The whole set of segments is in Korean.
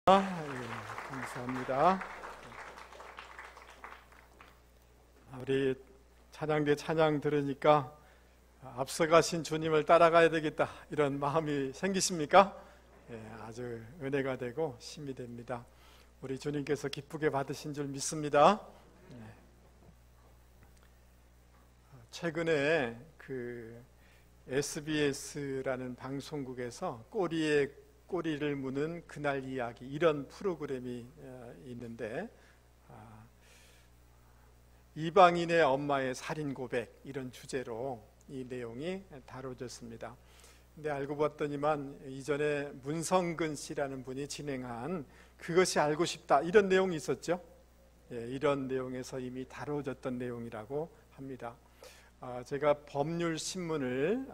감사합니다. 우리 찬양대 찬양 들으니까 앞서가신 주님을 따라가야 되겠다 이런 마음이 생기십니까? 아주 은혜가 되고 힘이 됩니다. 우리 주님께서 기쁘게 받으신 줄 믿습니다. 최근에 그 SBS라는 방송국에서 꼬리에 꼬리를 무는 그날 이야기 이런 프로그램이 있는데 이방인의 엄마의 살인 고백 이런 주제로 이 내용이 다뤄졌습니다. 근데 알고 봤더니만 이전에 문성근 씨라는 분이 진행한 그것이 알고 싶다 이런 내용이 있었죠. 이런 내용에서 이미 다뤄졌던 내용이라고 합니다. 제가 법률신문을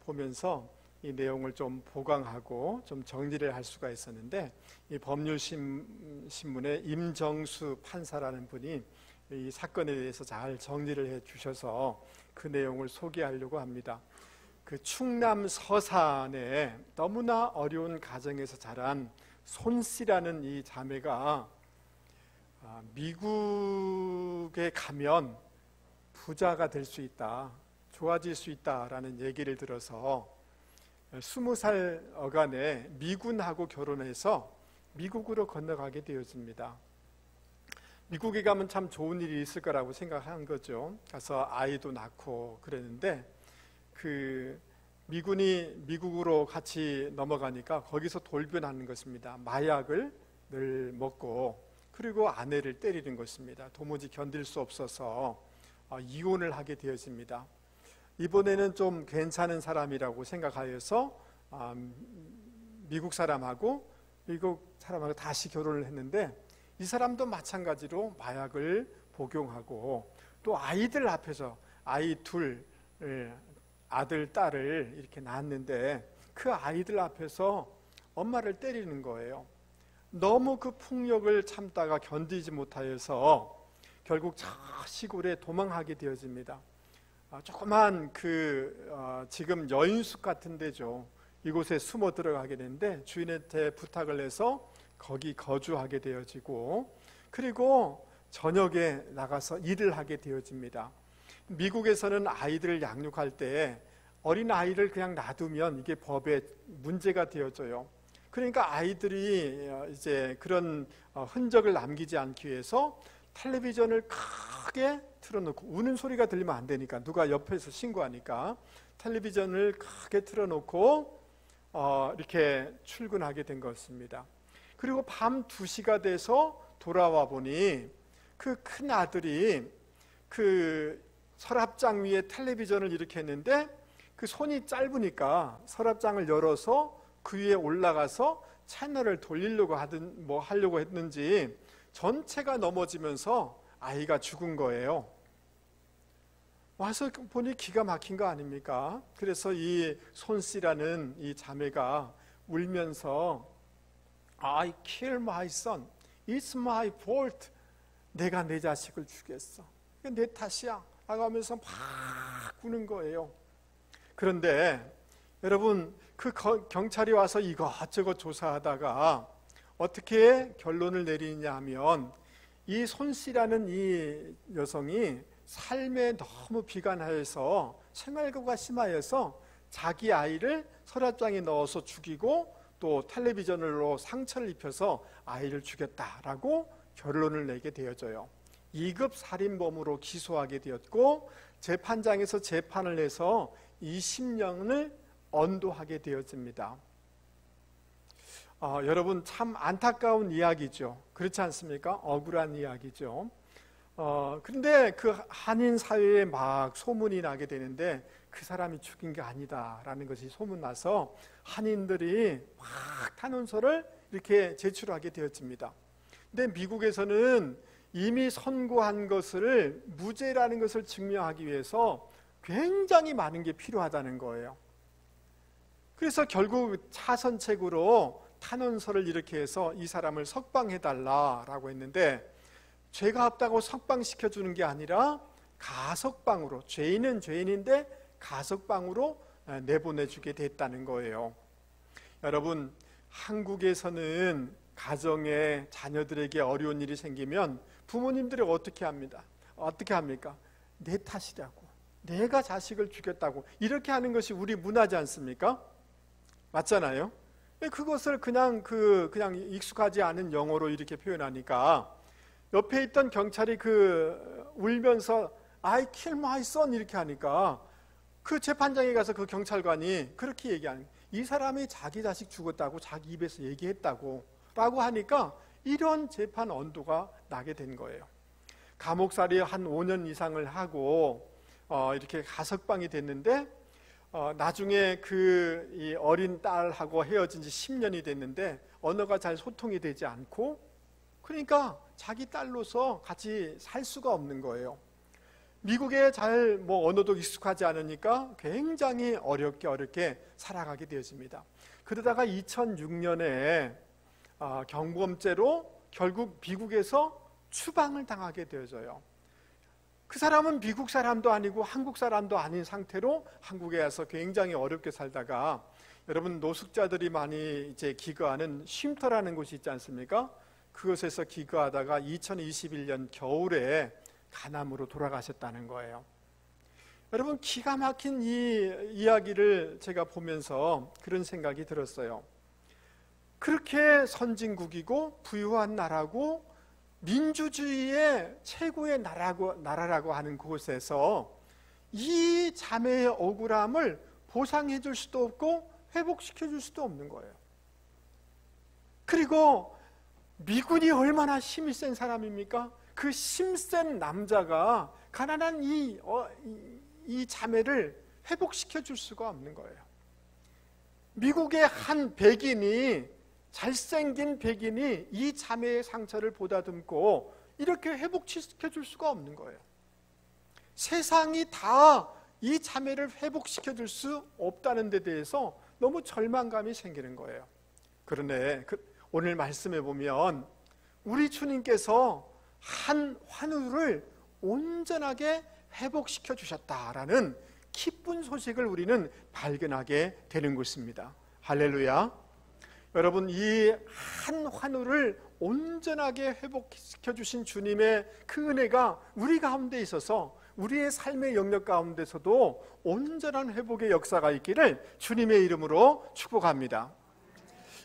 보면서 이 내용을 좀 보강하고 좀 정리를 할 수가 있었는데 이 법률신문의 임정수 판사라는 분이 이 사건에 대해서 잘 정리를 해 주셔서 그 내용을 소개하려고 합니다. 그 충남 서산에 너무나 어려운 가정에서 자란 손씨라는 이 자매가 미국에 가면 부자가 될 수 있다, 좋아질 수 있다라는 얘기를 들어서 20살 어간에 미군하고 결혼해서 미국으로 건너가게 되어집니다. 미국에 가면 참 좋은 일이 있을 거라고 생각한 거죠. 가서 아이도 낳고 그랬는데 그 미군이 미국으로 같이 넘어가니까 거기서 돌변하는 것입니다. 마약을 늘 먹고 그리고 아내를 때리는 것입니다. 도무지 견딜 수 없어서 이혼을 하게 되어집니다. 이번에는 좀 괜찮은 사람이라고 생각하여서 미국 사람하고 다시 결혼을 했는데 이 사람도 마찬가지로 마약을 복용하고 또 아이들 앞에서 아이 둘, 아들, 딸을 이렇게 낳았는데 그 아이들 앞에서 엄마를 때리는 거예요. 너무 그 폭력을 참다가 견디지 못하여서 결국 저 시골에 도망하게 되어집니다. 조그만 지금 여인숙 같은 데죠. 이곳에 숨어 들어가게 되는데 주인한테 부탁을 해서 거기 거주하게 되어지고 그리고 저녁에 나가서 일을 하게 되어집니다. 미국에서는 아이들을 양육할 때 어린 아이를 그냥 놔두면 이게 법에 문제가 되어져요. 그러니까 아이들이 이제 그런 흔적을 남기지 않기 위해서 텔레비전을 크게 틀어놓고 우는 소리가 들리면 안 되니까 누가 옆에서 신고하니까 텔레비전을 크게 틀어놓고 이렇게 출근하게 된 것입니다. 그리고 밤 2시가 돼서 돌아와 보니 그 큰 아들이 그 서랍장 위에 텔레비전을 이렇게 했는데 그 손이 짧으니까 서랍장을 열어서 그 위에 올라가서 채널을 돌리려고 하려고 했는지 전체가 넘어지면서 아이가 죽은 거예요. 와서 보니 기가 막힌 거 아닙니까? 그래서 이 손씨라는 이 자매가 울면서 I kill my son. It's my fault. 내가 내 자식을 죽였어. 내 탓이야. 라고 하면서 막 우는 거예요. 그런데 여러분 그 경찰이 와서 이것저것 조사하다가 어떻게 결론을 내리느냐 하면 이 손씨라는 이 여성이 삶에 너무 비관하여서 생활고가 심하여서 자기 아이를 서랍장에 넣어서 죽이고 또 텔레비전으로 상처를 입혀서 아이를 죽였다라고 결론을 내게 되어져요. 2급 살인범으로 기소하게 되었고 재판장에서 재판을 해서 20년을 언도하게 되어집니다. 여러분 참 안타까운 이야기죠. 그렇지 않습니까? 억울한 이야기죠. 그런데 그 한인 사회에 막 소문이 나게 되는데 그 사람이 죽인 게 아니다라는 것이 소문나서 한인들이 막 탄원서를 이렇게 제출하게 되어집니다. 근데 미국에서는 이미 선고한 것을 무죄라는 것을 증명하기 위해서 굉장히 많은 게 필요하다는 거예요. 그래서 결국 차선책으로 탄원서를 이렇게 해서 이 사람을 석방해달라라고 했는데 죄가 없다고 석방시켜주는 게 아니라 가석방으로, 죄인은 죄인인데 가석방으로 내보내주게 됐다는 거예요. 여러분 한국에서는 가정에 자녀들에게 어려운 일이 생기면 부모님들이 어떻게 합니까? 내 탓이라고, 내가 자식을 죽였다고 이렇게 하는 것이 우리 문화지 않습니까? 맞잖아요. 그것을 그냥 익숙하지 않은 영어로 이렇게 표현하니까 옆에 있던 경찰이 울면서 I kill my son 이렇게 하니까 그 재판장에 가서 그 경찰관이 그렇게 얘기하는, 이 사람이 자기 자식 죽었다고 자기 입에서 얘기했다고 라고 하니까 이런 재판 언도가 나게 된 거예요. 감옥살이 한 5년 이상을 하고 이렇게 가석방이 됐는데 나중에 이 어린 딸하고 헤어진 지 10년이 됐는데 언어가 잘 소통이 되지 않고, 그러니까 자기 딸로서 같이 살 수가 없는 거예요. 미국에 언어도 익숙하지 않으니까 굉장히 어렵게 살아가게 되어집니다. 그러다가 2006년에 경범죄로 결국 미국에서 추방을 당하게 되어져요. 그 사람은 미국 사람도 아니고 한국 사람도 아닌 상태로 한국에 와서 굉장히 어렵게 살다가, 여러분 노숙자들이 많이 이제 기거하는 쉼터라는 곳이 있지 않습니까? 그곳에서 기거하다가 2021년 겨울에 간암으로 돌아가셨다는 거예요. 여러분, 기가 막힌 이 이야기를 제가 보면서 그런 생각이 들었어요. 그렇게 선진국이고 부유한 나라고 민주주의의 최고의 나라라고 하는 곳에서 이 자매의 억울함을 보상해 줄 수도 없고 회복시켜 줄 수도 없는 거예요. 그리고 미군이 얼마나 힘이 센 사람입니까? 그 힘센 남자가 가난한 이 자매를 회복시켜 줄 수가 없는 거예요. 미국의 한 백인이, 잘생긴 백인이 이 자매의 상처를 보다듬고 이렇게 회복시켜 줄 수가 없는 거예요. 세상이 다 이 자매를 회복시켜 줄 수 없다는 데 대해서 너무 절망감이 생기는 거예요. 그런데 오늘 말씀해 보면 우리 주님께서 한 환우를 온전하게 회복시켜 주셨다라는 기쁜 소식을 우리는 발견하게 되는 것입니다. 할렐루야. 여러분, 이 한 환우를 온전하게 회복시켜 주신 주님의 그 은혜가 우리 가운데 있어서 우리의 삶의 영역 가운데서도 온전한 회복의 역사가 있기를 주님의 이름으로 축복합니다.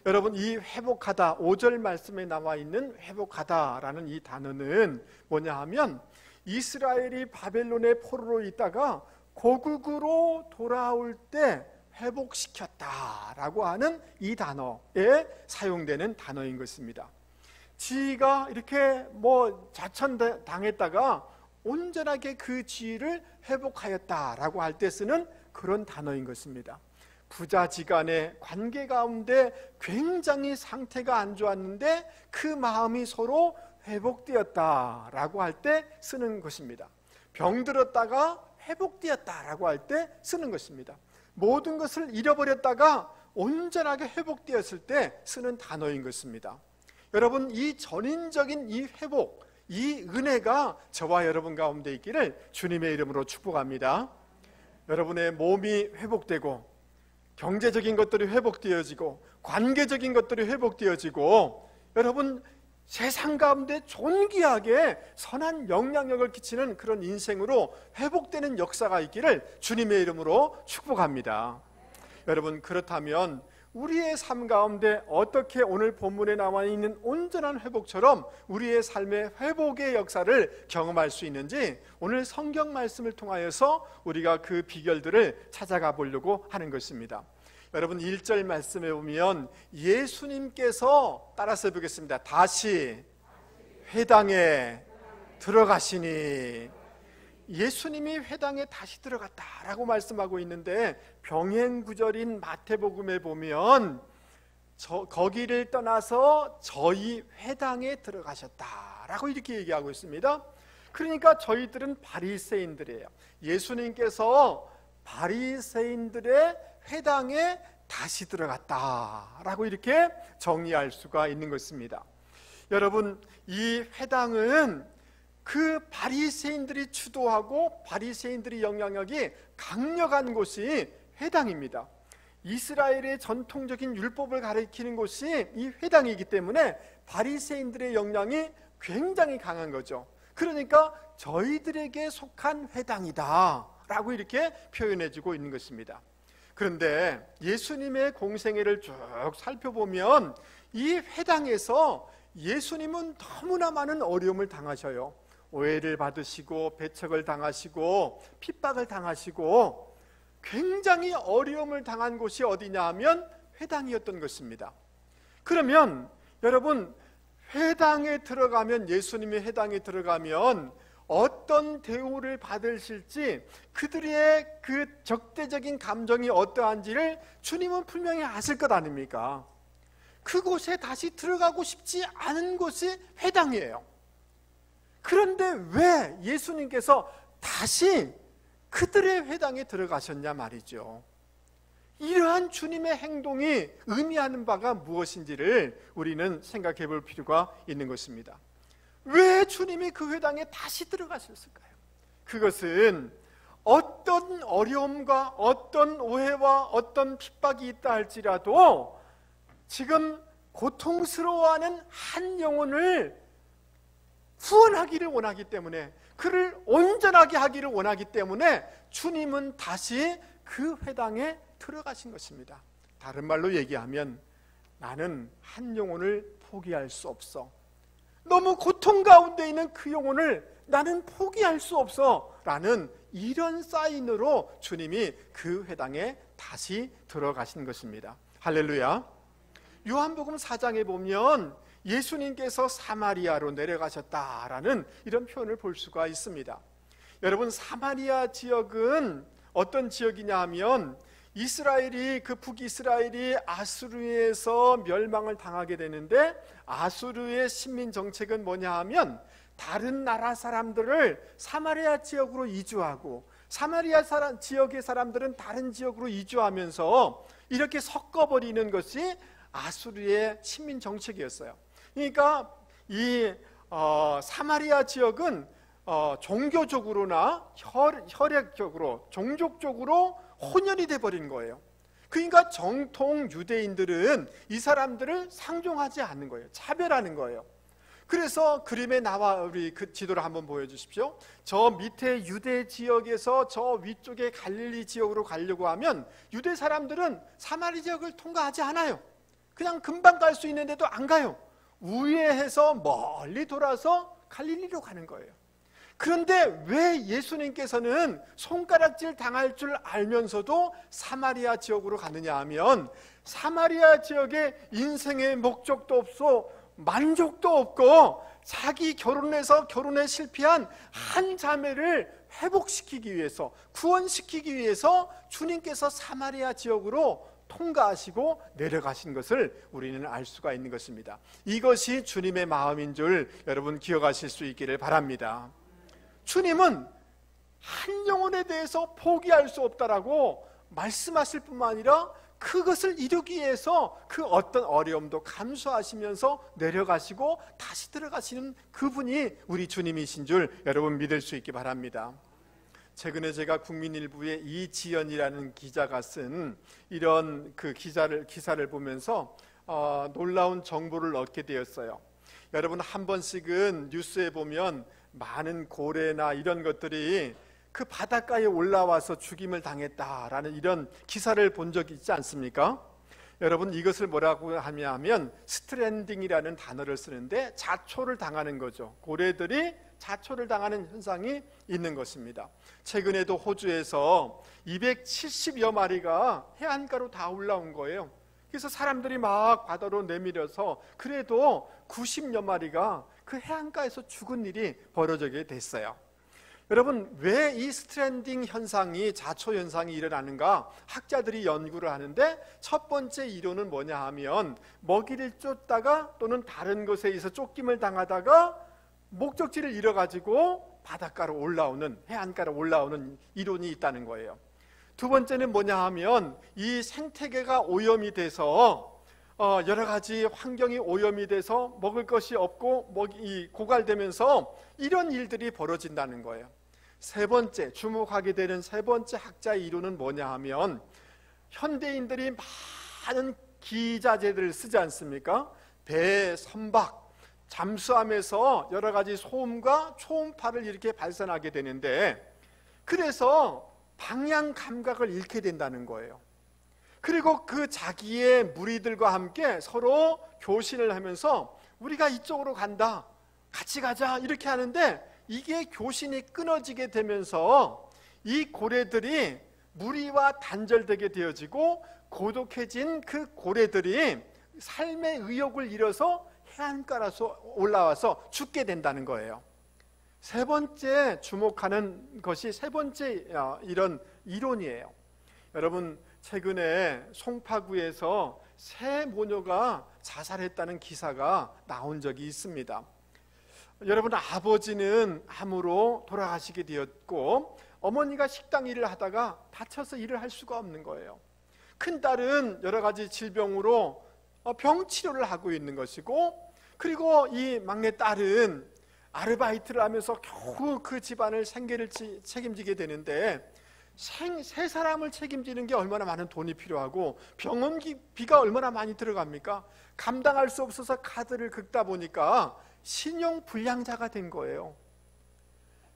여러분, 이 회복하다, 5절 말씀에 나와 있는 회복하다라는 이 단어는 뭐냐 하면 이스라엘이 바벨론의 포로로 있다가 고국으로 돌아올 때 회복시켰다라고 하는 이 단어에 사용되는 단어인 것입니다. 지가 이렇게 좌천당했다가 온전하게 그 지위를 회복하였다라고 할 때 쓰는 그런 단어인 것입니다. 부자지간의 관계 가운데 굉장히 상태가 안 좋았는데 그 마음이 서로 회복되었다라고 할 때 쓰는 것입니다. 병들었다가 회복되었다라고 할 때 쓰는 것입니다. 모든 것을 잃어버렸다가 온전하게 회복되었을 때 쓰는 단어인 것입니다. 여러분, 이 전인적인 이 회복, 이 은혜가 저와 여러분 가운데 있기를 주님의 이름으로 축복합니다. 여러분의 몸이 회복되고 경제적인 것들이 회복되어지고 관계적인 것들이 회복되어지고 여러분 세상 가운데 존귀하게 선한 영향력을 끼치는 그런 인생으로 회복되는 역사가 있기를 주님의 이름으로 축복합니다. 여러분, 그렇다면 우리의 삶 가운데 어떻게 오늘 본문에 나와 있는 온전한 회복처럼 우리의 삶의 회복의 역사를 경험할 수 있는지 오늘 성경 말씀을 통하여서 우리가 그 비결들을 찾아가 보려고 하는 것입니다. 여러분, 1절 말씀에 보면 예수님께서, 따라서 보겠습니다. 다시 회당에 들어가시니, 예수님이 회당에 다시 들어갔다라고 말씀하고 있는데 병행 구절인 마태복음에 보면 거기를 떠나서 저희 회당에 들어가셨다라고 이렇게 얘기하고 있습니다. 그러니까 저희들은 바리새인들이에요. 예수님께서 바리새인들의 회당에 다시 들어갔다라고 이렇게 정리할 수가 있는 것입니다. 여러분, 이 회당은 그 바리새인들이 주도하고 바리새인들의 영향력이 강력한 곳이 회당입니다. 이스라엘의 전통적인 율법을 가리키는 곳이 이 회당이기 때문에 바리새인들의 영향이 굉장히 강한 거죠. 그러니까 저희들에게 속한 회당이다 라고 이렇게 표현해주고 있는 것입니다. 그런데 예수님의 공생애를 쭉 살펴보면 이 회당에서 예수님은 너무나 많은 어려움을 당하셔요. 오해를 받으시고 배척을 당하시고 핍박을 당하시고 굉장히 어려움을 당한 곳이 어디냐 하면 회당이었던 것입니다. 그러면 여러분, 회당에 들어가면, 예수님의 회당에 들어가면 어떤 대우를 받으실지, 그들의 그 적대적인 감정이 어떠한지를 주님은 분명히 아실 것 아닙니까? 그곳에 다시 들어가고 싶지 않은 곳이 회당이에요. 그런데 왜 예수님께서 다시 그들의 회당에 들어가셨냐 말이죠. 이러한 주님의 행동이 의미하는 바가 무엇인지를 우리는 생각해 볼 필요가 있는 것입니다. 왜 주님이 그 회당에 다시 들어가셨을까요? 그것은 어떤 어려움과 어떤 오해와 어떤 핍박이 있다 할지라도 지금 고통스러워하는 한 영혼을 구원하기를 원하기 때문에, 그를 온전하게 하기를 원하기 때문에 주님은 다시 그 회당에 들어가신 것입니다. 다른 말로 얘기하면 나는 한 영혼을 포기할 수 없어. 너무 고통 가운데 있는 그 영혼을 나는 포기할 수 없어 라는 이런 사인으로 주님이 그 회당에 다시 들어가신 것입니다. 할렐루야. 요한복음 4장에 보면 예수님께서 사마리아로 내려가셨다라는 이런 표현을 볼 수가 있습니다. 여러분, 사마리아 지역은 어떤 지역이냐 하면 이스라엘이, 그 북이스라엘이 아수르에서 멸망을 당하게 되는데, 아수르의 식민 정책은 뭐냐 하면 다른 나라 사람들을 사마리아 지역으로 이주하고, 사마리아 지역의 사람들은 다른 지역으로 이주하면서 이렇게 섞어버리는 것이 아수르의 식민 정책이었어요. 그러니까 이 사마리아 지역은 종교적으로나 혈액적으로, 종족적으로 혼혈이 돼버린 거예요. 그러니까 정통 유대인들은 이 사람들을 상종하지 않는 거예요. 차별하는 거예요. 그래서 그림에 나와, 우리 그 지도를 한번 보여주십시오. 저 밑에 유대 지역에서 저 위쪽에 갈릴리 지역으로 가려고 하면 유대 사람들은 사마리 지역을 통과하지 않아요. 그냥 금방 갈 수 있는데도 안 가요. 우회해서 멀리 돌아서 갈릴리로 가는 거예요. 그런데 왜 예수님께서는 손가락질 당할 줄 알면서도 사마리아 지역으로 가느냐 하면, 사마리아 지역에 인생의 목적도 없어 만족도 없고 자기 결혼해서 결혼에 실패한 한 자매를 회복시키기 위해서, 구원시키기 위해서 주님께서 사마리아 지역으로 통과하시고 내려가신 것을 우리는 알 수가 있는 것입니다. 이것이 주님의 마음인 줄 여러분 기억하실 수 있기를 바랍니다. 주님은 한 영혼에 대해서 포기할 수 없다라고 말씀하실 뿐만 아니라 그것을 이루기 위해서 그 어떤 어려움도 감수하시면서 내려가시고 다시 들어가시는 그분이 우리 주님이신 줄 여러분 믿을 수 있기 바랍니다. 최근에 제가 국민일보의 이지연이라는 기자가 쓴 이런 그 기사를 보면서 놀라운 정보를 얻게 되었어요. 여러분, 한 번씩은 뉴스에 보면 많은 고래나 이런 것들이 그 바닷가에 올라와서 죽임을 당했다라는 이런 기사를 본 적이 있지 않습니까? 여러분, 이것을 뭐라고 하냐면 스트랜딩이라는 단어를 쓰는데 자초를 당하는 거죠. 고래들이 자초를 당하는 현상이 있는 것입니다. 최근에도 호주에서 270여 마리가 해안가로 다 올라온 거예요. 그래서 사람들이 막 바다로 내밀어서 그래도 90여 마리가 그 해안가에서 죽은 일이 벌어지게 됐어요. 여러분, 왜 이 스트랜딩 현상이, 자초 현상이 일어나는가? 학자들이 연구를 하는데 첫 번째 이론은 뭐냐 하면 먹이를 쫓다가 또는 다른 곳에 의해서 쫓김을 당하다가 목적지를 잃어가지고 바닷가로 올라오는, 해안가로 올라오는 이론이 있다는 거예요. 두 번째는 뭐냐 하면 이 생태계가 오염이 돼서 여러 가지 환경이 오염이 돼서 먹을 것이 없고 먹이 고갈되면서 이런 일들이 벌어진다는 거예요. 세 번째, 주목하게 되는 세 번째 학자의 이론은 뭐냐 하면 현대인들이 많은 기자재들을 쓰지 않습니까? 배, 선박, 잠수함에서 여러 가지 소음과 초음파를 이렇게 발산하게 되는데, 그래서 방향 감각을 잃게 된다는 거예요. 그리고 그 자기의 무리들과 함께 서로 교신을 하면서 우리가 이쪽으로 간다, 같이 가자, 이렇게 하는데 이게 교신이 끊어지게 되면서 이 고래들이 무리와 단절되게 되어지고, 고독해진 그 고래들이 삶의 의욕을 잃어서 해안가라서 올라와서 죽게 된다는 거예요. 세 번째 주목하는 것이 세 번째 이런 이론이에요. 여러분, 최근에 송파구에서 새 모녀가 자살했다는 기사가 나온 적이 있습니다. 여러분, 아버지는 암으로 돌아가시게 되었고, 어머니가 식당 일을 하다가 다쳐서 일을 할 수가 없는 거예요. 큰딸은 여러 가지 질병으로 병치료를 하고 있는 것이고, 그리고 이 막내딸은 아르바이트를 하면서 겨우 그 집안을 생계를 책임지게 되는데, 세 사람을 책임지는 게 얼마나 많은 돈이 필요하고 병원비가 얼마나 많이 들어갑니까? 감당할 수 없어서 카드를 긁다 보니까 신용불량자가 된 거예요.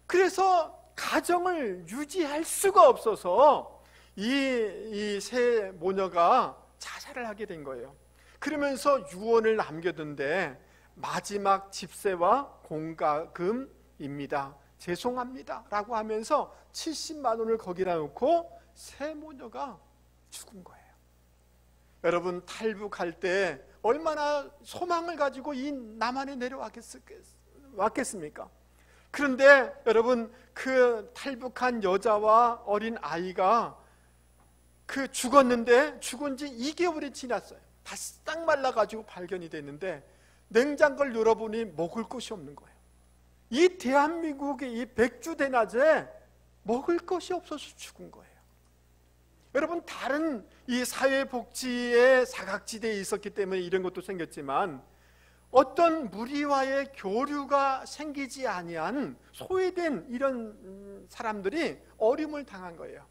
그래서 가정을 유지할 수가 없어서 이 세 모녀가 자살을 하게 된 거예요. 그러면서 유언을 남겨둔데, 마지막 집세와 공과금입니다, 죄송합니다 라고 하면서 70만 원을 거기다 놓고 세 모녀가 죽은 거예요. 여러분, 탈북할 때 얼마나 소망을 가지고 이 남한에 내려왔겠습니까? 그런데 여러분, 그 탈북한 여자와 어린 아이가 그 죽었는데 죽은 지 2개월이 지났어요. 바싹 말라가지고 발견이 됐는데 냉장고를 열어보니 먹을 것이 없는 거예요. 이 대한민국의 이 백주대낮에 먹을 것이 없어서 죽은 거예요. 여러분, 다른 이 사회복지의 사각지대에 있었기 때문에 이런 것도 생겼지만, 어떤 무리와의 교류가 생기지 아니한 소외된 이런 사람들이 어려움을 당한 거예요.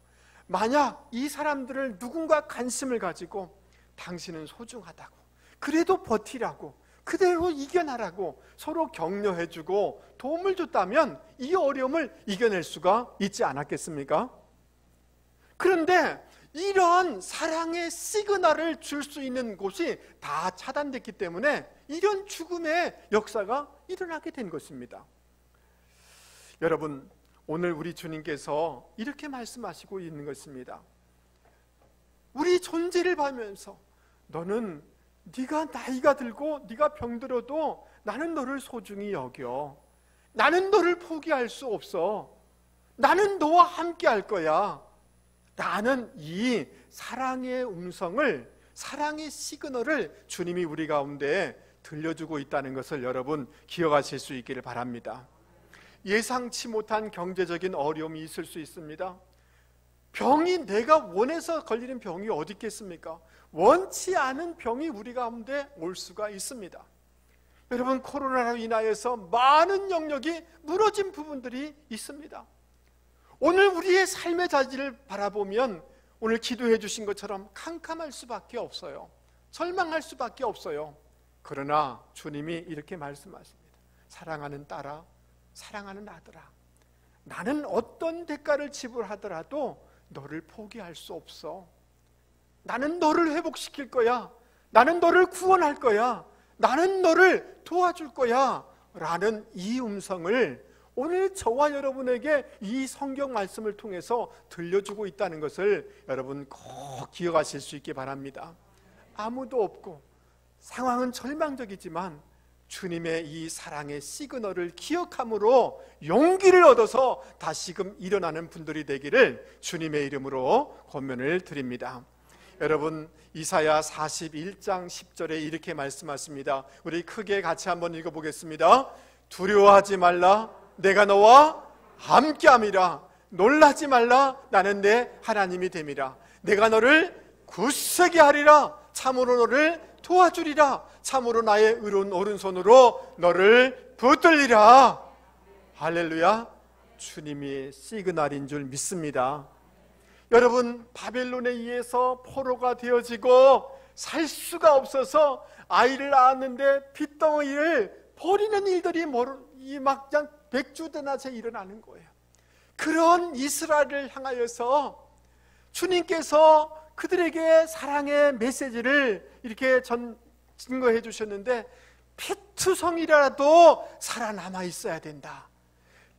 만약 이 사람들을 누군가 관심을 가지고 당신은 소중하다고, 그래도 버티라고, 그대로 이겨나라고 서로 격려해주고 도움을 줬다면 이 어려움을 이겨낼 수가 있지 않았겠습니까? 그런데 이런 사랑의 시그널을 줄 수 있는 곳이 다 차단됐기 때문에 이런 죽음의 역사가 일어나게 된 것입니다. 여러분, 오늘 우리 주님께서 이렇게 말씀하시고 있는 것입니다. 우리 존재를 보면서 너는 네가 나이가 들고 네가 병들어도 나는 너를 소중히 여겨. 나는 너를 포기할 수 없어. 나는 너와 함께 할 거야. 라는 이 사랑의 음성을, 사랑의 시그널을 주님이 우리 가운데 들려주고 있다는 것을 여러분 기억하실 수 있기를 바랍니다. 예상치 못한 경제적인 어려움이 있을 수 있습니다. 병이 내가 원해서 걸리는 병이 어디 있겠습니까? 원치 않은 병이 우리 가운데 올 수가 있습니다. 여러분, 코로나로 인하여서 많은 영역이 무너진 부분들이 있습니다. 오늘 우리의 삶의 자질을 바라보면 오늘 기도해 주신 것처럼 캄캄할 수밖에 없어요. 절망할 수밖에 없어요. 그러나 주님이 이렇게 말씀하십니다. 사랑하는 딸아, 사랑하는 아들아, 나는 어떤 대가를 지불하더라도 너를 포기할 수 없어. 나는 너를 회복시킬 거야. 나는 너를 구원할 거야. 나는 너를 도와줄 거야. 라는 이 음성을 오늘 저와 여러분에게 이 성경 말씀을 통해서 들려주고 있다는 것을 여러분 꼭 기억하실 수 있기 바랍니다. 아무도 없고 상황은 절망적이지만 주님의 이 사랑의 시그널을 기억함으로 용기를 얻어서 다시금 일어나는 분들이 되기를 주님의 이름으로 권면을 드립니다. 여러분, 이사야 41장 10절에 이렇게 말씀하십니다. 우리 크게 같이 한번 읽어보겠습니다. 두려워하지 말라, 내가 너와 함께함이라. 놀라지 말라, 나는 내 하나님이 됨이라. 내가 너를 굳세게 하리라. 참으로 너를 도와주리라. 참으로 나의 의로운 오른손으로 너를 붙들리라. 할렐루야. 주님이 시그널인 줄 믿습니다. 여러분, 바벨론에 의해서 포로가 되어지고 살 수가 없어서 아이를 낳았는데 핏덩이를 버리는 일들이 막 그냥 백주대낮에 일어나는 거예요. 그런 이스라엘을 향하여서 주님께서 그들에게 사랑의 메시지를 이렇게 증거해 주셨는데, 피투성이라도 살아남아 있어야 된다,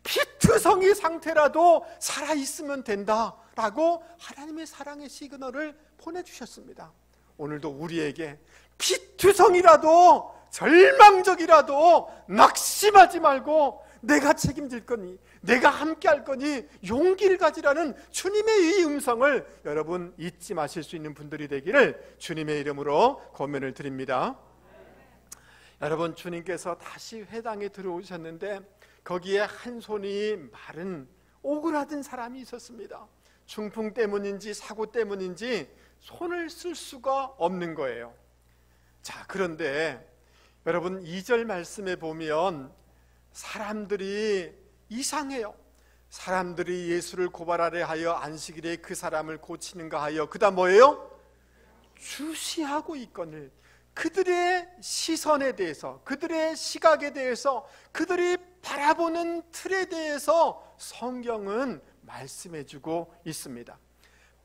피투성이 상태라도 살아있으면 된다라고 하나님의 사랑의 시그널을 보내주셨습니다. 오늘도 우리에게 피투성이라도, 절망적이라도 낙심하지 말고 내가 책임질 거니, 내가 함께 할 거니 용기를 가지라는 주님의 이 음성을 여러분 잊지 마실 수 있는 분들이 되기를 주님의 이름으로 권면을 드립니다. 여러분, 주님께서 다시 회당에 들어오셨는데 거기에 한 손이 마른 오그라든 사람이 있었습니다. 중풍 때문인지 사고 때문인지 손을 쓸 수가 없는 거예요. 자, 그런데 여러분 2절 말씀에 보면 사람들이 이상해요. 사람들이 예수를 고발하려 하여 안식일에 그 사람을 고치는가 하여, 그 다음 뭐예요? 주시하고 있거늘. 그들의 시선에 대해서, 그들의 시각에 대해서, 그들이 바라보는 틀에 대해서 성경은 말씀해주고 있습니다.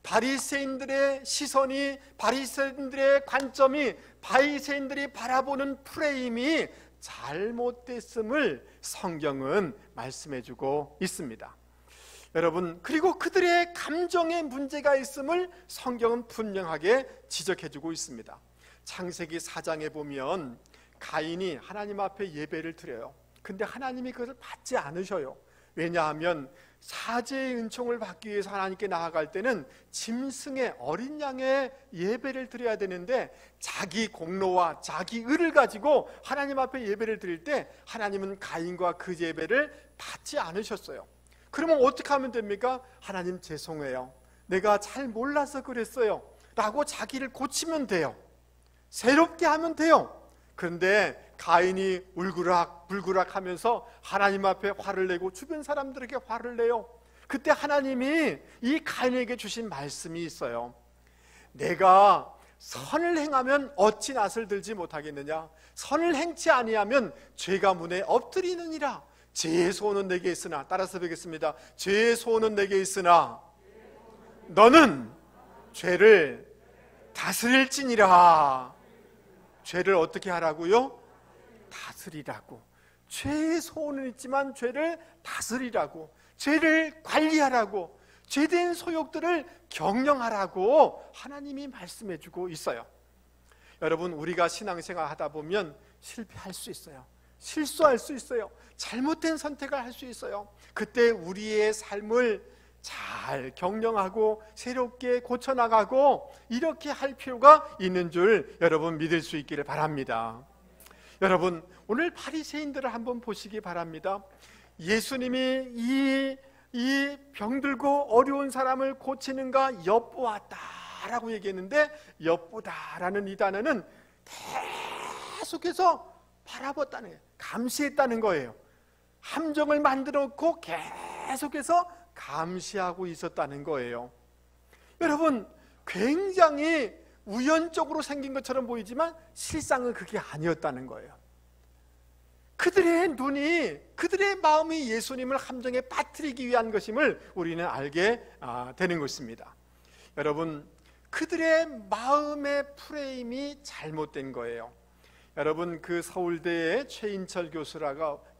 바리새인들의 시선이, 바리새인들의 관점이, 바리새인들이 바라보는 프레임이 잘못됐음을 성경은 말씀해주고 있습니다. 여러분, 그리고 그들의 감정에 문제가 있음을 성경은 분명하게 지적해주고 있습니다. 창세기 4장에 보면 가인이 하나님 앞에 예배를 드려요. 근데 하나님이 그것을 받지 않으셔요. 왜냐하면 사제의 은총을 받기 위해서 하나님께 나아갈 때는 짐승의, 어린 양의 예배를 드려야 되는데, 자기 공로와 자기 의를 가지고 하나님 앞에 예배를 드릴 때 하나님은 가인과 그 예배를 받지 않으셨어요. 그러면 어떻게 하면 됩니까? 하나님 죄송해요, 내가 잘 몰라서 그랬어요 라고 자기를 고치면 돼요. 새롭게 하면 돼요. 그런데 가인이 울그락불그락 하면서 하나님 앞에 화를 내고 주변 사람들에게 화를 내요. 그때 하나님이 이 가인에게 주신 말씀이 있어요. 내가 선을 행하면 어찌 낯을 들지 못하겠느냐? 선을 행치 아니하면 죄가 문에 엎드리느니라. 죄의 소원은 내게 있으나, 따라서 뵙겠습니다. 죄의 소원은 내게 있으나 너는 죄를 다스릴지니라. 죄를 어떻게 하라고요? 다스리라고. 죄의 소원은 있지만 죄를 다스리라고, 죄를 관리하라고, 죄된 소욕들을 경영하라고 하나님이 말씀해주고 있어요. 여러분, 우리가 신앙생활 하다 보면 실패할 수 있어요. 실수할 수 있어요. 잘못된 선택을 할 수 있어요. 그때 우리의 삶을 잘 경영하고 새롭게 고쳐나가고 이렇게 할 필요가 있는 줄 여러분 믿을 수 있기를 바랍니다. 여러분, 오늘 바리새인들을 한번 보시기 바랍니다. 예수님이 이 병들고 어려운 사람을 고치는가 엿보았다라고 얘기했는데, 엿보다라는 이 단어는 계속해서 바라봤다는 거예요. 감시했다는 거예요. 함정을 만들어 놓고 계속해서 감시하고 있었다는 거예요. 여러분, 굉장히 우연적으로 생긴 것처럼 보이지만 실상은 그게 아니었다는 거예요. 그들의 눈이, 그들의 마음이 예수님을 함정에 빠뜨리기 위한 것임을 우리는 알게 되는 것입니다. 여러분, 그들의 마음의 프레임이 잘못된 거예요. 여러분, 그 서울대의 최인철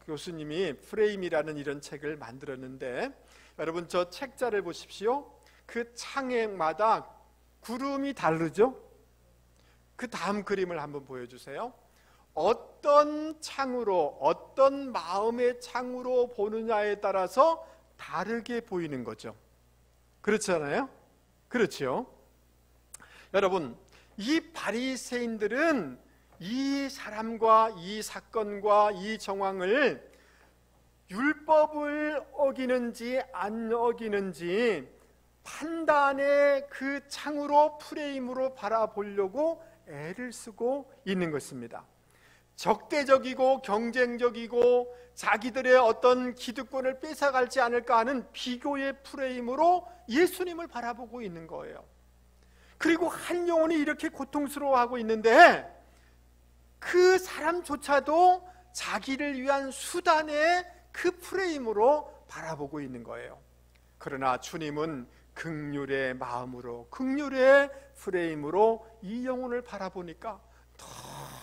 교수님이 프레임이라는 이런 책을 만들었는데, 여러분 저 책자를 보십시오. 그 창에마다 구름이 다르죠? 그 다음 그림을 한번 보여주세요. 어떤 창으로, 어떤 마음의 창으로 보느냐에 따라서 다르게 보이는 거죠. 그렇잖아요? 그렇죠? 여러분, 이 바리새인들은 이 사람과 이 사건과 이 정황을 율법을 어기는지 안 어기는지 판단의 그 창으로, 프레임으로 바라보려고 애를 쓰고 있는 것입니다. 적대적이고 경쟁적이고 자기들의 어떤 기득권을 뺏어갈지 않을까 하는 비교의 프레임으로 예수님을 바라보고 있는 거예요. 그리고 한 영혼이 이렇게 고통스러워하고 있는데 그 사람조차도 자기를 위한 수단의 그 프레임으로 바라보고 있는 거예요. 그러나 주님은 긍휼의 마음으로, 긍휼의 프레임으로 이 영혼을 바라보니까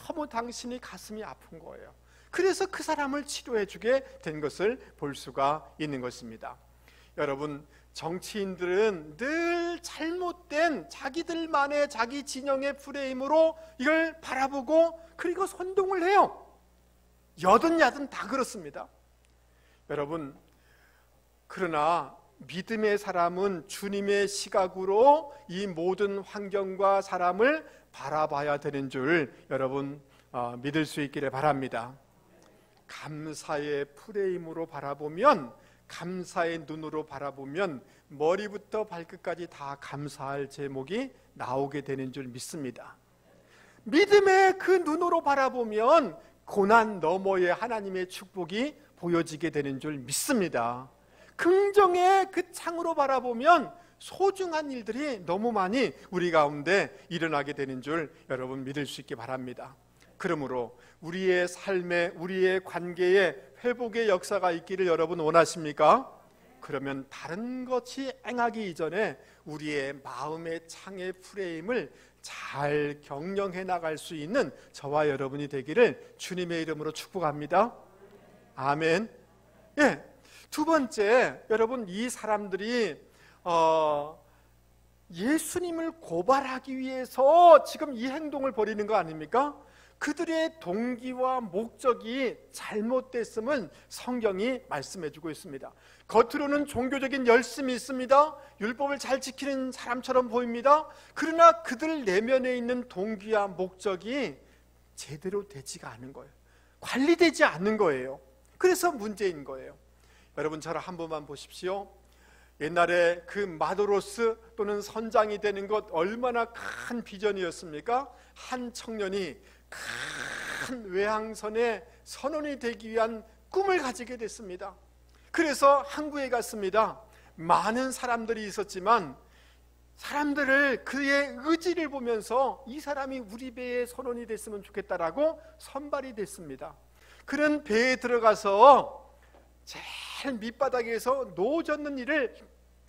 너무 당신이 가슴이 아픈 거예요. 그래서 그 사람을 치료해 주게 된 것을 볼 수가 있는 것입니다. 여러분, 정치인들은 늘 잘못된 자기들만의 자기 진영의 프레임으로 이걸 바라보고 그리고 선동을 해요. 여든 야든 다 그렇습니다. 여러분, 그러나 믿음의 사람은 주님의 시각으로 이 모든 환경과 사람을 바라봐야 되는 줄 여러분 믿을 수 있기를 바랍니다. 감사의 프레임으로 바라보면, 감사의 눈으로 바라보면 머리부터 발끝까지 다 감사할 제목이 나오게 되는 줄 믿습니다. 믿음의 그 눈으로 바라보면 고난 너머의 하나님의 축복이 보여지게 되는 줄 믿습니다. 긍정의 그 창으로 바라보면 소중한 일들이 너무 많이 우리 가운데 일어나게 되는 줄 여러분 믿을 수 있기 바랍니다. 그러므로 우리의 삶에, 우리의 관계에 회복의 역사가 있기를 여러분 원하십니까? 그러면 다른 것이 행하기 이전에 우리의 마음의 창의 프레임을 잘 경영해 나갈 수 있는 저와 여러분이 되기를 주님의 이름으로 축복합니다. 아멘. 예. 두 번째, 여러분, 이 사람들이 예수님을 고발하기 위해서 지금 이 행동을 벌이는 거 아닙니까? 그들의 동기와 목적이 잘못됐음을 성경이 말씀해주고 있습니다. 겉으로는 종교적인 열심이 있습니다. 율법을 잘 지키는 사람처럼 보입니다. 그러나 그들 내면에 있는 동기와 목적이 제대로 되지가 않은 거예요. 관리되지 않는 거예요. 그래서 문제인 거예요. 여러분, 저를 한 번만 보십시오. 옛날에 그 마도로스 또는 선장이 되는 것 얼마나 큰 비전이었습니까? 한 청년이 큰 외항선의 선원이 되기 위한 꿈을 가지게 됐습니다. 그래서 항구에 갔습니다. 많은 사람들이 있었지만 사람들을 그의 의지를 보면서 이 사람이 우리 배의 선원이 됐으면 좋겠다라고 선발이 됐습니다. 그는 배에 들어가서 제일 밑바닥에서 노 젓는 일을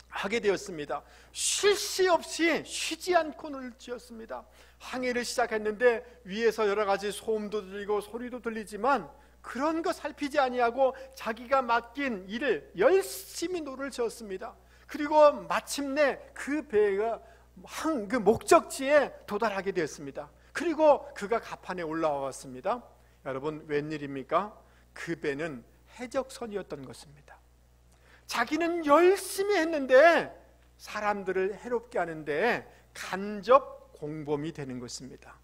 하게 되었습니다. 쉴 새 없이 쉬지 않고 눈을 쥐었습니다. 항해를 시작했는데 위에서 여러 가지 소음도 들리고 소리도 들리지만 그런 거 살피지 아니하고 자기가 맡긴 일을 열심히 노를 저었습니다. 그리고 마침내 그 배가 그 목적지에 도달하게 되었습니다. 그리고 그가 갑판에 올라왔습니다. 여러분, 웬일입니까? 그 배는 해적선이었던 것입니다. 자기는 열심히 했는데 사람들을 해롭게 하는데 간접 공범이 되는 것입니다.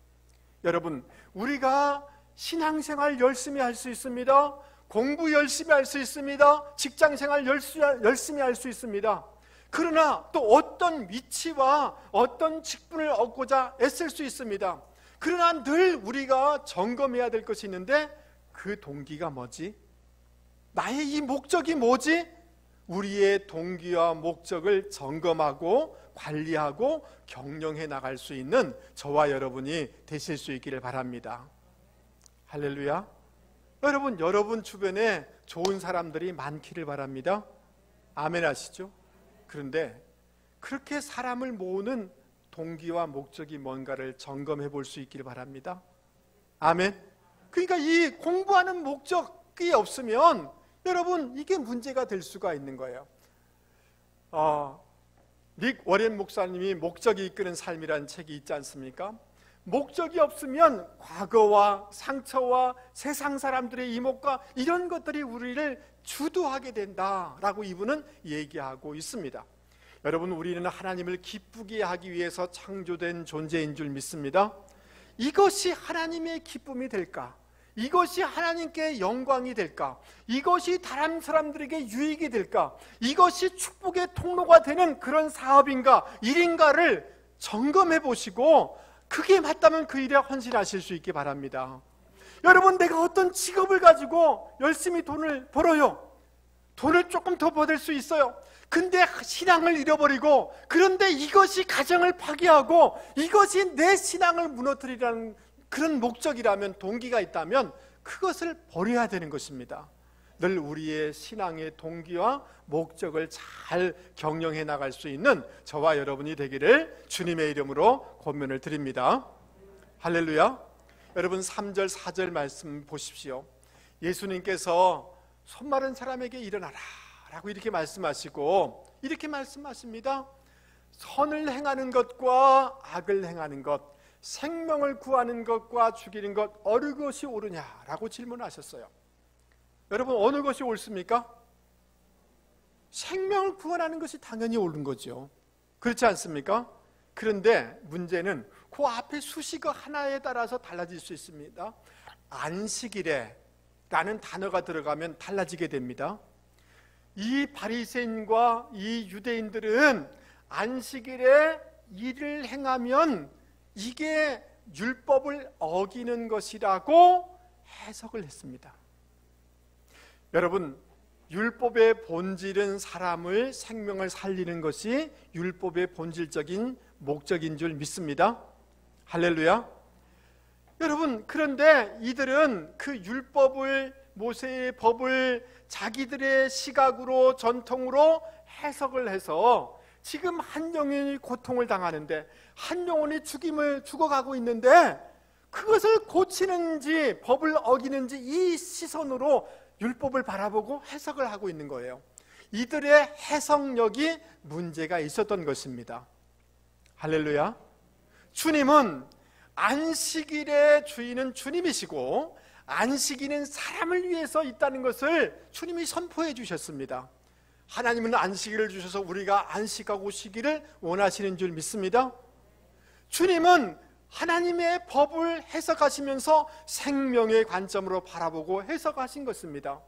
여러분, 우리가 신앙생활 열심히 할 수 있습니다. 공부 열심히 할 수 있습니다. 직장생활 열심히 할 수 있습니다. 그러나 또 어떤 위치와 어떤 직분을 얻고자 애쓸 수 있습니다. 그러나 늘 우리가 점검해야 될 것이 있는데 그 동기가 뭐지? 나의 이 목적이 뭐지? 우리의 동기와 목적을 점검하고 관리하고 경영해 나갈 수 있는 저와 여러분이 되실 수 있기를 바랍니다. 할렐루야. 여러분 주변에 좋은 사람들이 많기를 바랍니다. 아멘 하시죠? 그런데 그렇게 사람을 모으는 동기와 목적이 뭔가를 점검해 볼 수 있기를 바랍니다. 아멘. 그러니까 이 공부하는 목적이 없으면 여러분 이게 문제가 될 수가 있는 거예요. 릭 워렌 목사님이 목적이 이끄는 삶이라는 책이 있지 않습니까? 목적이 없으면 과거와 상처와 세상 사람들의 이목과 이런 것들이 우리를 주도하게 된다라고 이분은 얘기하고 있습니다. 여러분, 우리는 하나님을 기쁘게 하기 위해서 창조된 존재인 줄 믿습니다. 이것이 하나님의 기쁨이 될까? 이것이 하나님께 영광이 될까? 이것이 다른 사람들에게 유익이 될까? 이것이 축복의 통로가 되는 그런 사업인가? 일인가를 점검해 보시고 그게 맞다면 그 일에 헌신하실 수 있기 바랍니다. 여러분, 내가 어떤 직업을 가지고 열심히 돈을 벌어요. 돈을 조금 더 벌을 수 있어요. 근데 신앙을 잃어버리고, 그런데 이것이 가정을 파괴하고 이것이 내 신앙을 무너뜨리라는 그런 목적이라면, 동기가 있다면 그것을 버려야 되는 것입니다. 늘 우리의 신앙의 동기와 목적을 잘 경영해 나갈 수 있는 저와 여러분이 되기를 주님의 이름으로 권면을 드립니다. 할렐루야. 여러분, 3절 4절 말씀 보십시오. 예수님께서 손 마른 사람에게 일어나라 라고 이렇게 말씀하시고 이렇게 말씀하십니다. 선을 행하는 것과 악을 행하는 것, 생명을 구하는 것과 죽이는 것, 어느 것이 옳으냐라고 질문하셨어요. 여러분, 어느 것이 옳습니까? 생명을 구원하는 것이 당연히 옳은 거죠. 그렇지 않습니까? 그런데 문제는 그 앞에 수식어 하나에 따라서 달라질 수 있습니다. 안식일에 라는 단어가 들어가면 달라지게 됩니다. 이 바리새인과 이 유대인들은 안식일에 일을 행하면 이게 율법을 어기는 것이라고 해석을 했습니다. 여러분, 율법의 본질은 사람을, 생명을 살리는 것이 율법의 본질적인 목적인 줄 믿습니다. 할렐루야. 여러분, 그런데 이들은 그 율법을, 모세의 법을 자기들의 시각으로, 전통으로 해석을 해서 지금 한 영혼이 고통을 당하는데, 한 영혼이 죽어가고 있는데 그것을 고치는지 법을 어기는지 이 시선으로 율법을 바라보고 해석을 하고 있는 거예요. 이들의 해석력이 문제가 있었던 것입니다. 할렐루야. 주님은 안식일의 주인은 주님이시고 안식일은 사람을 위해서 있다는 것을 주님이 선포해 주셨습니다. 하나님은 안식일을 주셔서 우리가 안식하고 쉬기를 원하시는 줄 믿습니다. 주님은 하나님의 법을 해석하시면서 생명의 관점으로 바라보고 해석하신 것입니다.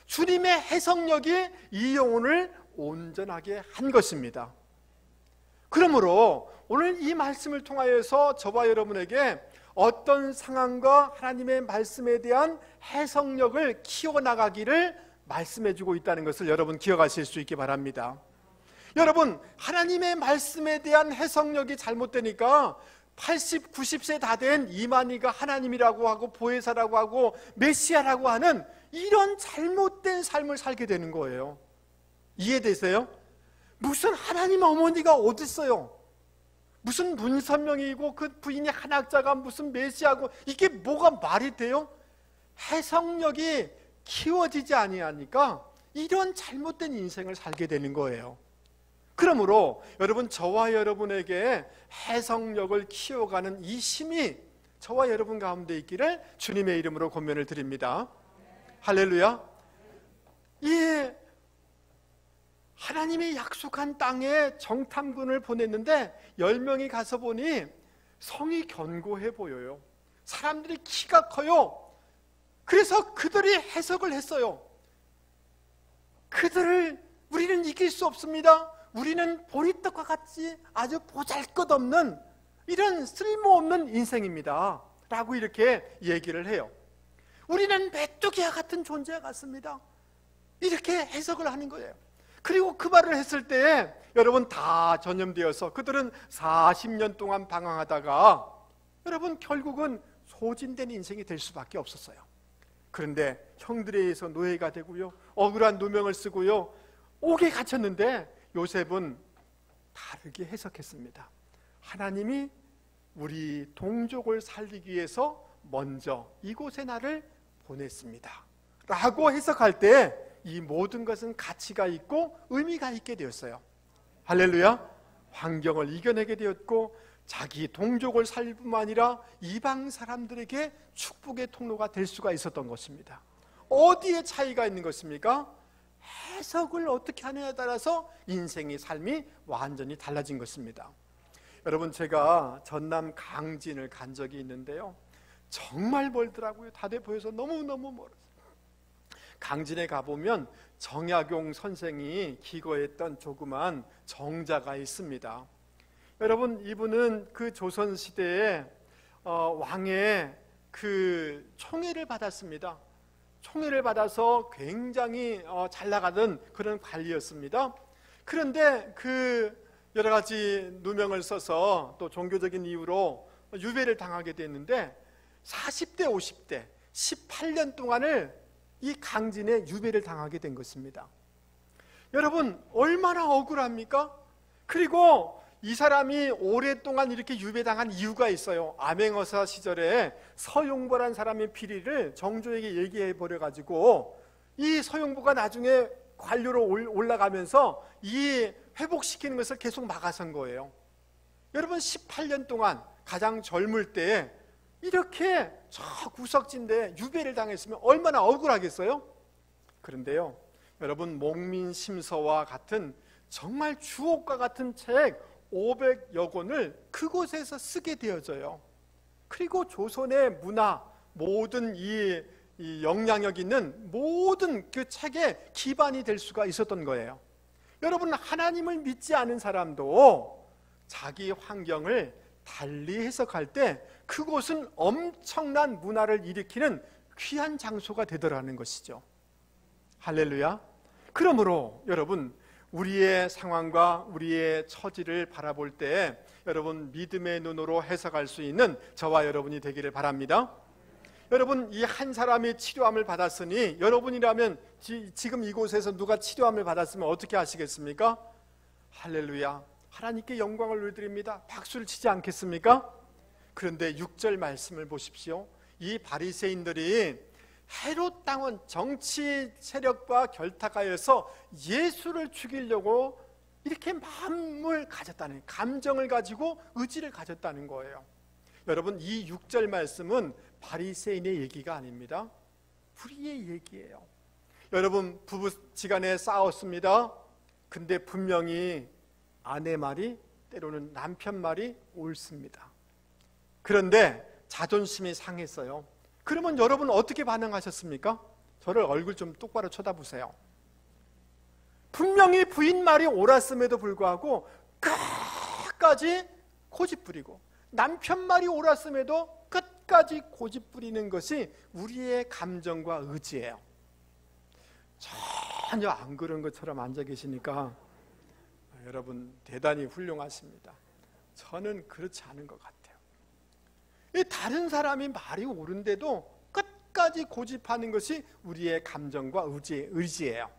주님의 해석력이 이 영혼을 온전하게 한 것입니다. 그러므로 오늘 이 말씀을 통하여서 저와 여러분에게 어떤 상황과 하나님의 말씀에 대한 해석력을 키워나가기를 말씀해주고 있다는 것을 여러분 기억하실 수 있기 바랍니다. 여러분, 하나님의 말씀에 대한 해석력이 잘못되니까 80, 90세 다 된 이만희가 하나님이라고 하고 보혜사라고 하고 메시아라고 하는 이런 잘못된 삶을 살게 되는 거예요. 이해되세요? 무슨 하나님 어머니가 어디 있어요? 무슨 문선명이고 그 부인이 한학자가 무슨 메시아고, 이게 뭐가 말이 돼요? 해석력이 키워지지 아니하니까 이런 잘못된 인생을 살게 되는 거예요. 그러므로 여러분, 저와 여러분에게 해석력을 키워가는 이 힘이 저와 여러분 가운데 있기를 주님의 이름으로 권면을 드립니다. 할렐루야. 이 하나님이 약속한 땅에 정탐군을 보냈는데 10명이 가서 보니 성이 견고해 보여요. 사람들이 키가 커요. 그래서 그들이 해석을 했어요. 그들을 우리는 이길 수 없습니다. 우리는 보리떡과 같이 아주 보잘것없는 이런 쓸모없는 인생입니다 라고 이렇게 얘기를 해요. 우리는 메뚜기와 같은 존재 같습니다. 이렇게 해석을 하는 거예요. 그리고 그 말을 했을 때 여러분 다 전염되어서 그들은 40년 동안 방황하다가 여러분 결국은 소진된 인생이 될 수밖에 없었어요. 그런데 형들에 의해서 노예가 되고요, 억울한 누명을 쓰고요, 옥에 갇혔는데 요셉은 다르게 해석했습니다. 하나님이 우리 동족을 살리기 위해서 먼저 이곳에 나를 보냈습니다 라고 해석할 때 이 모든 것은 가치가 있고 의미가 있게 되었어요. 할렐루야. 환경을 이겨내게 되었고 자기 동족을 살릴 뿐만 아니라 이방 사람들에게 축복의 통로가 될 수가 있었던 것입니다. 어디에 차이가 있는 것입니까? 해석을 어떻게 하느냐에 따라서 인생의 삶이 완전히 달라진 것입니다. 여러분, 제가 전남 강진을 간 적이 있는데요, 정말 멀더라고요. 다대포에서 너무너무 멀었어요. 강진에 가보면 정약용 선생이 기거했던 조그만 정자가 있습니다. 여러분, 이분은 그 조선시대에 왕의 그 총애를 받았습니다. 총애를 받아서 굉장히 잘 나가던 그런 관리였습니다. 그런데 그 여러 가지 누명을 써서 또 종교적인 이유로 유배를 당하게 됐는데 40대 50대 18년 동안을 이 강진에 유배를 당하게 된 것입니다. 여러분 얼마나 억울합니까? 그리고 이 사람이 오랫동안 이렇게 유배당한 이유가 있어요. 암행어사 시절에 서용보라는 사람의 비리를 정조에게 얘기해 버려가지고 이 서용보가 나중에 관료로 올라가면서 이 회복시키는 것을 계속 막아선 거예요. 여러분 18년 동안 가장 젊을 때 이렇게 저 구석진데 유배를 당했으면 얼마나 억울하겠어요? 그런데요, 여러분 목민심서와 같은 정말 주옥과 같은 책 500여 권을 그곳에서 쓰게 되어져요. 그리고 조선의 문화, 모든 이 영향력 있는 모든 그 책의 기반이 될 수가 있었던 거예요. 여러분 하나님을 믿지 않은 사람도 자기 환경을 달리 해석할 때 그곳은 엄청난 문화를 일으키는 귀한 장소가 되더라는 것이죠. 할렐루야. 그러므로 여러분 우리의 상황과 우리의 처지를 바라볼 때 여러분 믿음의 눈으로 해석할 수 있는 저와 여러분이 되기를 바랍니다. 여러분 이 한 사람이 치료함을 받았으니 여러분이라면 지금 이곳에서 누가 치료함을 받았으면 어떻게 하시겠습니까? 할렐루야, 하나님께 영광을 올려드립니다. 박수를 치지 않겠습니까? 그런데 6절 말씀을 보십시오. 이 바리새인들이 헤롯 당원 정치 세력과 결탁하여서 예수를 죽이려고 이렇게 마음을 가졌다는, 감정을 가지고 의지를 가졌다는 거예요. 여러분 이 6절 말씀은 바리새인의 얘기가 아닙니다. 우리의 얘기예요. 여러분 부부지간에 싸웠습니다. 근데 분명히 아내 말이 때로는 남편 말이 옳습니다. 그런데 자존심이 상했어요. 그러면 여러분 어떻게 반응하셨습니까? 저를 얼굴 좀 똑바로 쳐다보세요. 분명히 부인 말이 옳았음에도 불구하고 끝까지 고집부리고 남편 말이 옳았음에도 끝까지 고집부리는 것이 우리의 감정과 의지예요. 전혀 안 그런 것처럼 앉아 계시니까 여러분 대단히 훌륭하십니다. 저는 그렇지 않은 것 같아요. 다른 사람이 말이 옳은데도 끝까지 고집하는 것이 우리의 감정과 의지예요.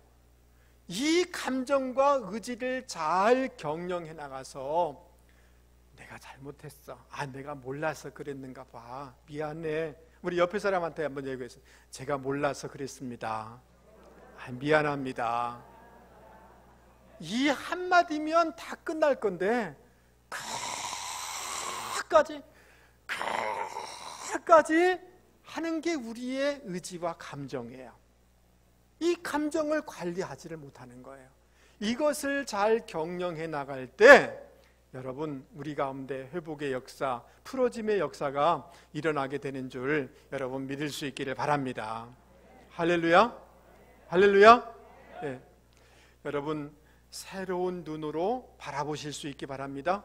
이 감정과 의지를 잘 경영해 나가서 내가 잘못했어. 내가 몰라서 그랬는가 봐. 미안해. 우리 옆에 사람한테 한번 얘기했어요. 제가 몰라서 그랬습니다. 미안합니다. 이 한마디면 다 끝날 건데 끝까지 하는 게 우리의 의지와 감정이에요. 이 감정을 관리하지를 못하는 거예요. 이것을 잘 경영해 나갈 때 여러분 우리 가운데 회복의 역사, 풀어짐의 역사가 일어나게 되는 줄 여러분 믿을 수 있기를 바랍니다. 할렐루야. 할렐루야. 네. 여러분 새로운 눈으로 바라보실 수 있기 바랍니다.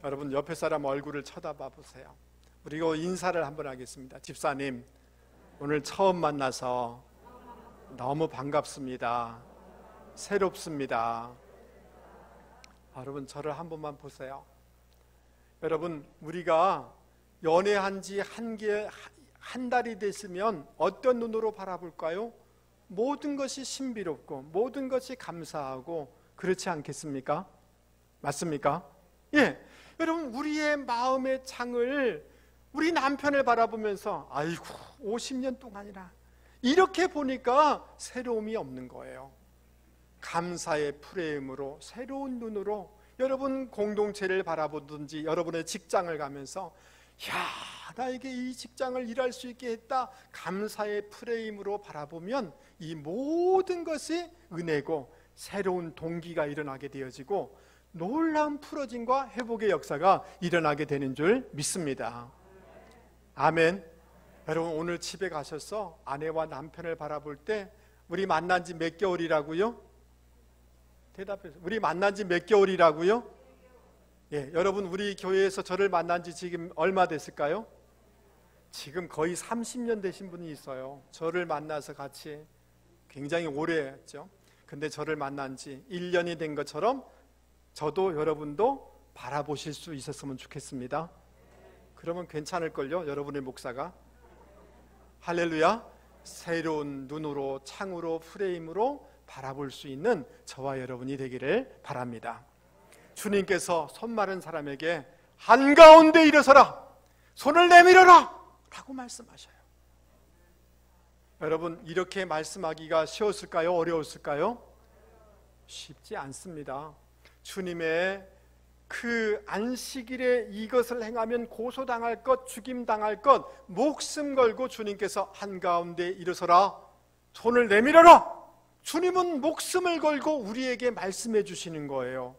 여러분 옆에 사람 얼굴을 쳐다봐 보세요. 우리가 인사를 한번 하겠습니다. 집사님 오늘 처음 만나서 너무 반갑습니다. 새롭습니다. 여러분 저를 한 번만 보세요. 여러분 우리가 연애한 지 한 달이 됐으면 어떤 눈으로 바라볼까요? 모든 것이 신비롭고 모든 것이 감사하고 그렇지 않겠습니까? 맞습니까? 예, 여러분 우리의 마음의 창을 우리 남편을 바라보면서 아이고 50년 동안이나 이렇게 보니까 새로움이 없는 거예요. 감사의 프레임으로 새로운 눈으로 여러분 공동체를 바라보든지 여러분의 직장을 가면서 나에게 이 직장을 일할 수 있게 했다 감사의 프레임으로 바라보면 이 모든 것이 은혜고 새로운 동기가 일어나게 되어지고 놀라운 풀어짐과 회복의 역사가 일어나게 되는 줄 믿습니다. 아멘. 여러분 오늘 집에 가셔서 아내와 남편을 바라볼 때 우리 만난 지 몇 개월이라고요? 대답해서 우리 만난 지 몇 개월이라고요? 예, 여러분 우리 교회에서 저를 만난 지 지금 얼마 됐을까요? 지금 거의 30년 되신 분이 있어요. 저를 만나서 같이 굉장히 오래 했죠. 근데 저를 만난 지 1년이 된 것처럼 저도 여러분도 바라보실 수 있었으면 좋겠습니다. 그러면 괜찮을걸요, 여러분의 목사가. 할렐루야. 새로운 눈으로, 창으로, 프레임으로 바라볼 수 있는 저와 여러분이 되기를 바랍니다. 주님께서 손 마른 사람에게 한가운데 일어서라, 손을 내밀어라 라고 말씀하셔요. 여러분, 이렇게 말씀하기가 쉬웠을까요? 어려웠을까요? 쉽지 않습니다. 주님의 그 안식일에 이것을 행하면 고소당할 것, 죽임당할 것, 목숨 걸고 주님께서 한가운데 일어서라, 손을 내밀어라. 주님은 목숨을 걸고 우리에게 말씀해 주시는 거예요.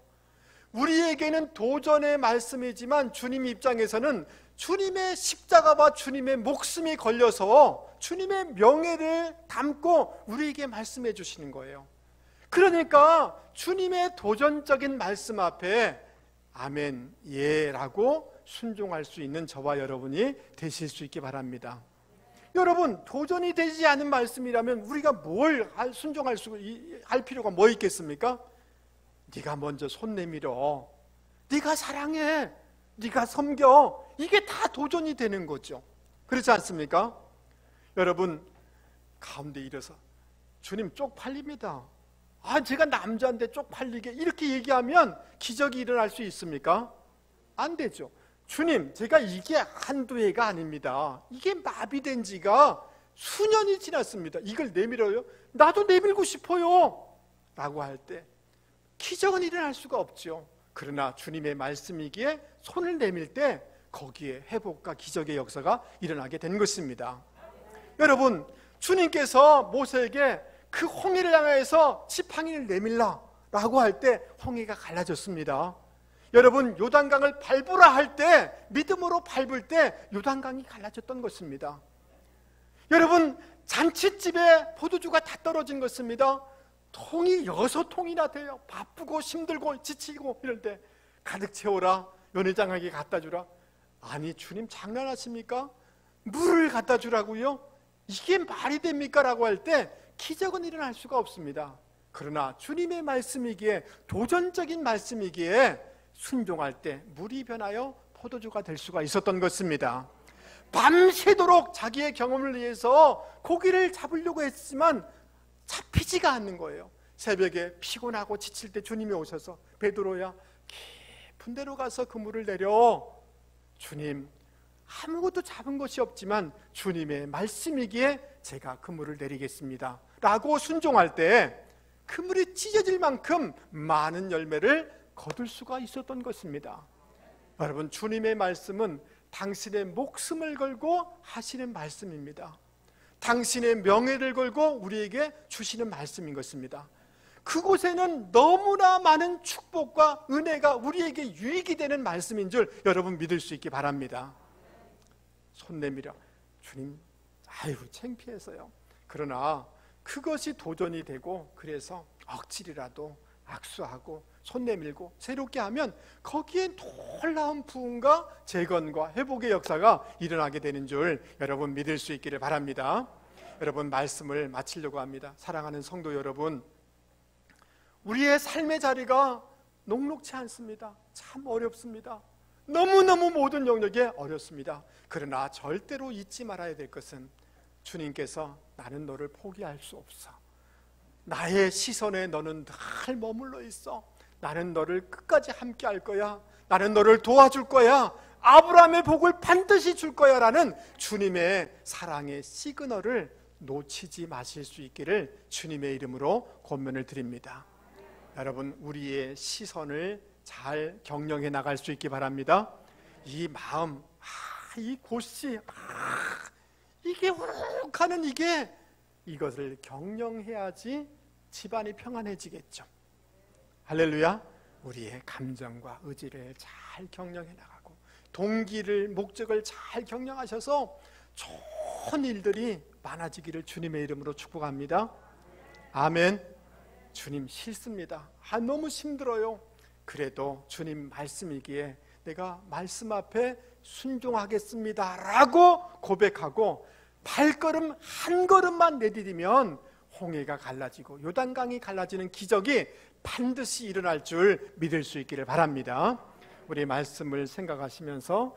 우리에게는 도전의 말씀이지만 주님 입장에서는 주님의 십자가와 주님의 목숨이 걸려서 주님의 명예를 담고 우리에게 말씀해 주시는 거예요. 그러니까 주님의 도전적인 말씀 앞에 아멘, 예 라고 순종할 수 있는 저와 여러분이 되실 수 있기 바랍니다. 여러분, 도전이 되지 않은 말씀이라면 우리가 뭘 할 필요가 뭐 있겠습니까? 네가 먼저 손 내밀어, 네가 사랑해, 네가 섬겨, 이게 다 도전이 되는 거죠. 그렇지 않습니까? 여러분, 가운데 일어서 주님 쪽팔립니다. 제가 남자인데 쪽팔리게, 이렇게 얘기하면 기적이 일어날 수 있습니까? 안 되죠. 주님, 제가 이게 한두 해가 아닙니다. 이게 마비된 지가 수년이 지났습니다. 이걸 내밀어요? 나도 내밀고 싶어요 라고 할 때 기적은 일어날 수가 없죠. 그러나 주님의 말씀이기에 손을 내밀 때 거기에 회복과 기적의 역사가 일어나게 된 것입니다. 여러분, 주님께서 모세에게 그 홍해를 향해서 지팡이를 내밀라 라고 할 때 홍해가 갈라졌습니다. 여러분, 요단강을 밟으라 할 때, 믿음으로 밟을 때 요단강이 갈라졌던 것입니다. 여러분, 잔칫집에 포도주가 다 떨어진 것입니다. 통이 6통이나 돼요. 바쁘고 힘들고 지치고 이럴 때 가득 채워라, 연회장에게 갖다 주라. 아니, 주님 장난하십니까? 물을 갖다 주라고요? 이게 말이 됩니까? 라고 할 때 기적은 일어날 수가 없습니다. 그러나 주님의 말씀이기에, 도전적인 말씀이기에 순종할 때 물이 변하여 포도주가 될 수가 있었던 것입니다. 밤새도록 자기의 경험을 위해서 고기를 잡으려고 했지만 잡히지가 않는 거예요. 새벽에 피곤하고 지칠 때 주님이 오셔서 베드로야, 깊은 데로 가서 그물을 내려. 주님, 아무것도 잡은 것이 없지만 주님의 말씀이기에 제가 그물을 내리겠습니다 라고 순종할 때 그물이 찢어질 만큼 많은 열매를 거둘 수가 있었던 것입니다. 여러분, 주님의 말씀은 당신의 목숨을 걸고 하시는 말씀입니다. 당신의 명예를 걸고 우리에게 주시는 말씀인 것입니다. 그곳에는 너무나 많은 축복과 은혜가 우리에게 유익이 되는 말씀인 줄 여러분 믿을 수 있기 바랍니다. 손 내밀어. 주님, 창피해서요. 그러나 그것이 도전이 되고, 그래서 억지로라도 악수하고 손 내밀고 새롭게 하면 거기에 놀라운 부흥과 재건과 회복의 역사가 일어나게 되는 줄 여러분 믿을 수 있기를 바랍니다. 여러분, 말씀을 마치려고 합니다. 사랑하는 성도 여러분, 우리의 삶의 자리가 녹록지 않습니다. 참 어렵습니다. 너무너무 모든 영역에 어렵습니다. 그러나 절대로 잊지 말아야 될 것은 주님께서 나는 너를 포기할 수 없어. 나의 시선에 너는 늘 머물러 있어. 나는 너를 끝까지 함께 할 거야. 나는 너를 도와줄 거야. 아브라함의 복을 반드시 줄 거야 라는 주님의 사랑의 시그널을 놓치지 마실 수 있기를 주님의 이름으로 권면을 드립니다. 여러분, 우리의 시선을 잘 경영해 나갈 수 있기 바랍니다. 이 마음, 이 고씨, 이게 우룩하는 이것을 경영해야지 집안이 평안해지겠죠. 할렐루야. 우리의 감정과 의지를 잘 경영해 나가고 동기를, 목적을 잘 경영하셔서 좋은 일들이 많아지기를 주님의 이름으로 축복합니다. 아멘. 주님, 싫습니다. 너무 힘들어요. 그래도 주님 말씀이기에 내가 말씀 앞에 순종하겠습니다라고 고백하고 발걸음 한 걸음만 내디디면 홍해가 갈라지고 요단강이 갈라지는 기적이 반드시 일어날 줄 믿을 수 있기를 바랍니다. 우리 말씀을 생각하시면서